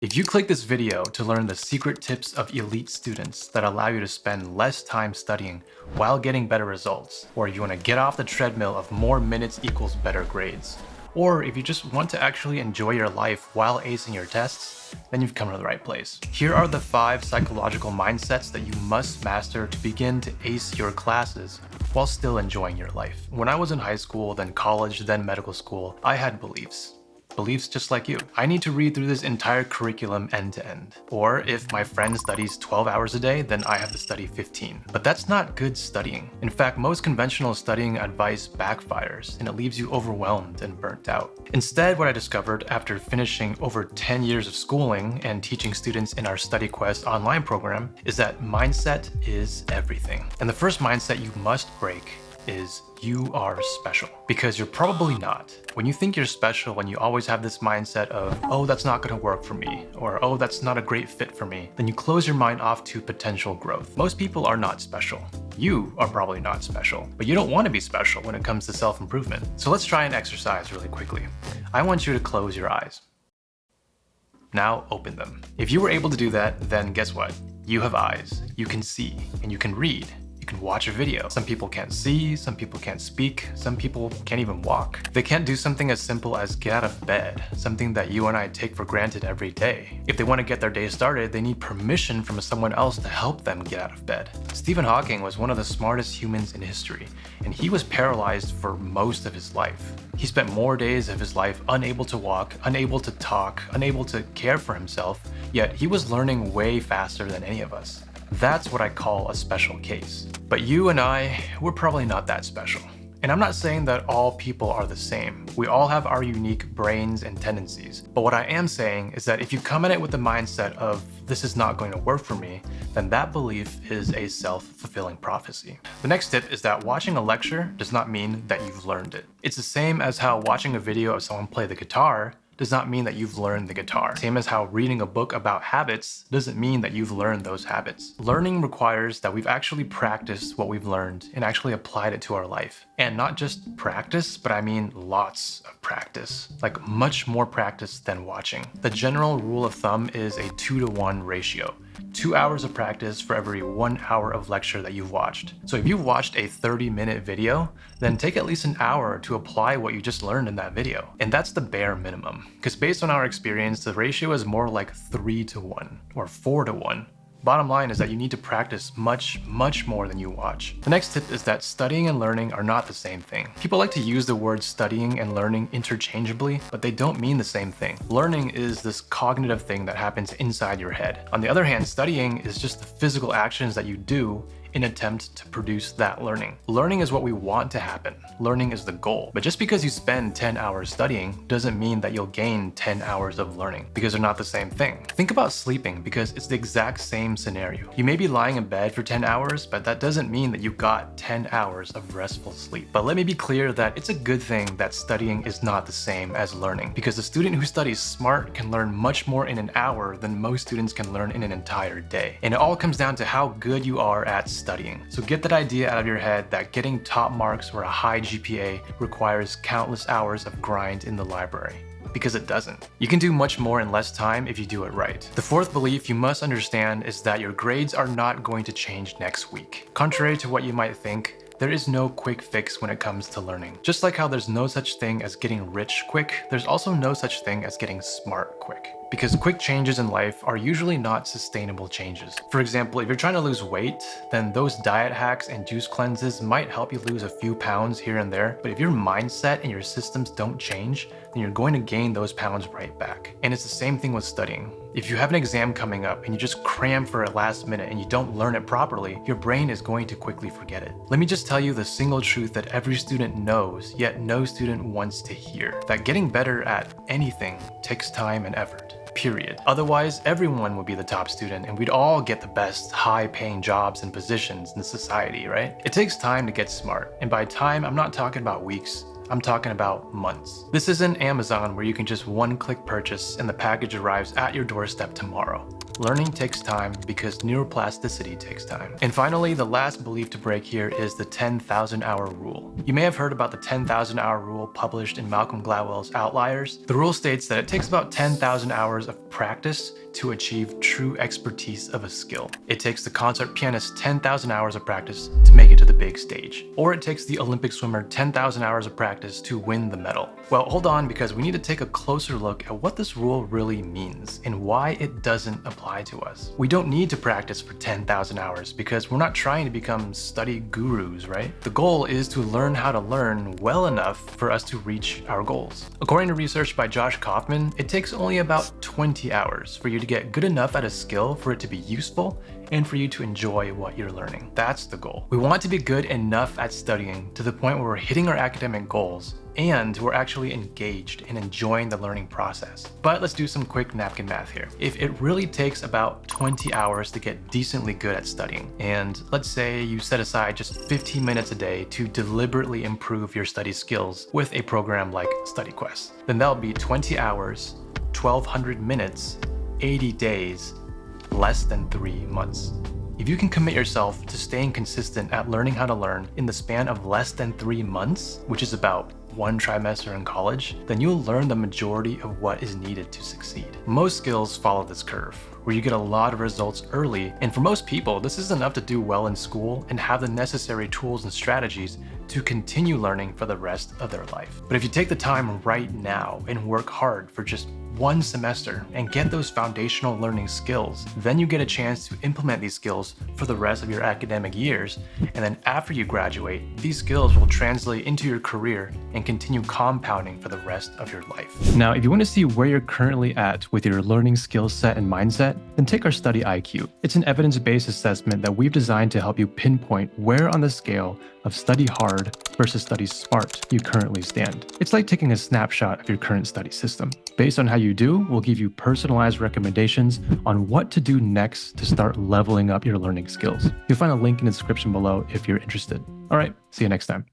If you click this video to learn the secret tips of elite students that allow you to spend less time studying while getting better results, or you want to get off the treadmill of more minutes equals better grades, or if you just want to actually enjoy your life while acing your tests, then you've come to the right place. Here are the 5 psychological mindsets that you must master to begin to ace your classes while still enjoying your life. When I was in high school, then college, then medical school, I had beliefs. Beliefs just like you. I need to read through this entire curriculum end to end. Or if my friend studies 12 hours a day, then I have to study 15. But that's not good studying. In fact, most conventional studying advice backfires and it leaves you overwhelmed and burnt out. Instead, what I discovered after finishing over 10 years of schooling and teaching students in our StudyQuest online program is that mindset is everything. And the first mindset you must break is you are special, because you're probably not. When you think you're special and you always have this mindset of, oh, that's not going to work for me, or oh, that's not a great fit for me, then you close your mind off to potential growth. Most people are not special. You are probably not special, but you don't want to be special when it comes to self-improvement. So let's try an exercise really quickly. I want you to close your eyes. Now open them. If you were able to do that, then guess what? You have eyes, you can see, and you can read. You can watch a video. Some people can't see, some people can't speak, some people can't even walk. They can't do something as simple as get out of bed, something that you and I take for granted every day. If they want to get their day started, they need permission from someone else to help them get out of bed. Stephen Hawking was one of the smartest humans in history, and he was paralyzed for most of his life. He spent more days of his life unable to walk, unable to talk, unable to care for himself, yet he was learning way faster than any of us. That's what I call a special case. But you and I, we're probably not that special. And I'm not saying that all people are the same. We all have our unique brains and tendencies. But what I am saying is that if you come at it with the mindset of, this is not going to work for me, then that belief is a self-fulfilling prophecy. The next tip is that watching a lecture does not mean that you've learned it. It's the same as how watching a video of someone play the guitar does not mean that you've learned the guitar. Same as how reading a book about habits doesn't mean that you've learned those habits. Learning requires that we've actually practiced what we've learned and actually applied it to our life. And not just practice, but I mean lots of practice. Like much more practice than watching. The general rule of thumb is a 2-to-1 ratio. 2 hours of practice for every 1 hour of lecture that you've watched. So if you've watched a 30-minute video, then take at least an hour to apply what you just learned in that video. And that's the bare minimum. Because based on our experience, the ratio is more like 3-to-1 or 4-to-1. Bottom line is that you need to practice much more than you watch. The next tip is that studying and learning are not the same thing. People like to use the word studying and learning interchangeably, but they don't mean the same thing. Learning is this cognitive thing that happens inside your head. On the other hand, studying is just the physical actions that you do in attempt to produce that learning. Learning is what we want to happen. Learning is the goal. But just because you spend 10 hours studying doesn't mean that you'll gain 10 hours of learning, because they're not the same thing. Think about sleeping, because it's the exact same scenario. You may be lying in bed for 10 hours, but that doesn't mean that you got 10 hours of restful sleep. But let me be clear that it's a good thing that studying is not the same as learning, because the student who studies smart can learn much more in an hour than most students can learn in an entire day. And it all comes down to how good you are at studying. So get that idea out of your head that getting top marks or a high GPA requires countless hours of grind in the library. Because it doesn't. You can do much more in less time if you do it right. The fourth belief you must understand is that your grades are not going to change next week. Contrary to what you might think, there is no quick fix when it comes to learning. Just like how there's no such thing as getting rich quick, there's also no such thing as getting smart quick. Because quick changes in life are usually not sustainable changes. For example, if you're trying to lose weight, then those diet hacks and juice cleanses might help you lose a few pounds here and there, but if your mindset and your systems don't change, then you're going to gain those pounds right back. And it's the same thing with studying. If you have an exam coming up and you just cram for it last minute and you don't learn it properly, your brain is going to quickly forget it. Let me just tell you the single truth that every student knows, yet no student wants to hear. That getting better at anything takes time and effort. Period. Otherwise, everyone would be the top student and we'd all get the best high-paying jobs and positions in society, right? It takes time to get smart. And by time, I'm not talking about weeks. I'm talking about months. This isn't Amazon where you can just one-click purchase and the package arrives at your doorstep tomorrow. Learning takes time because neuroplasticity takes time. And finally, the last belief to break here is the 10,000 hour rule. You may have heard about the 10,000 hour rule published in Malcolm Gladwell's Outliers. The rule states that it takes about 10,000 hours of practice to achieve true expertise of a skill. It takes the concert pianist 10,000 hours of practice to make it to the big stage. Or it takes the Olympic swimmer 10,000 hours of practice to win the medal. Well, hold on, because we need to take a closer look at what this rule really means and why it doesn't apply to us. We don't need to practice for 10,000 hours because we're not trying to become study gurus, right? The goal is to learn how to learn well enough for us to reach our goals. According to research by Josh Kaufman, it takes only about 20 hours for you to get good enough at a skill for it to be useful and for you to enjoy what you're learning. That's the goal. We want to be good enough at studying to the point where we're hitting our academic goals and we're actually engaged in enjoying the learning process. But let's do some quick napkin math here. If it really takes about 20 hours to get decently good at studying, and let's say you set aside just 15 minutes a day to deliberately improve your study skills with a program like StudyQuest, then that'll be 20 hours, 1,200 minutes, 80 days, less than 3 months. If you can commit yourself to staying consistent at learning how to learn in the span of less than 3 months, which is about 1 trimester in college, then you'll learn the majority of what is needed to succeed. Most skills follow this curve, where you get a lot of results early, and for most people, this is enough to do well in school and have the necessary tools and strategies to continue learning for the rest of their life. But if you take the time right now and work hard for just 1 semester and get those foundational learning skills, then you get a chance to implement these skills for the rest of your academic years. And then after you graduate, these skills will translate into your career and continue compounding for the rest of your life. Now, if you want to see where you're currently at with your learning skill set and mindset, then take our Study IQ. It's an evidence-based assessment that we've designed to help you pinpoint where on the scale of study hard versus study smart you currently stand. It's like taking a snapshot of your current study system. Based on how you do, we'll give you personalized recommendations on what to do next to start leveling up your learning skills. You'll find a link in the description below if you're interested. All right, see you next time.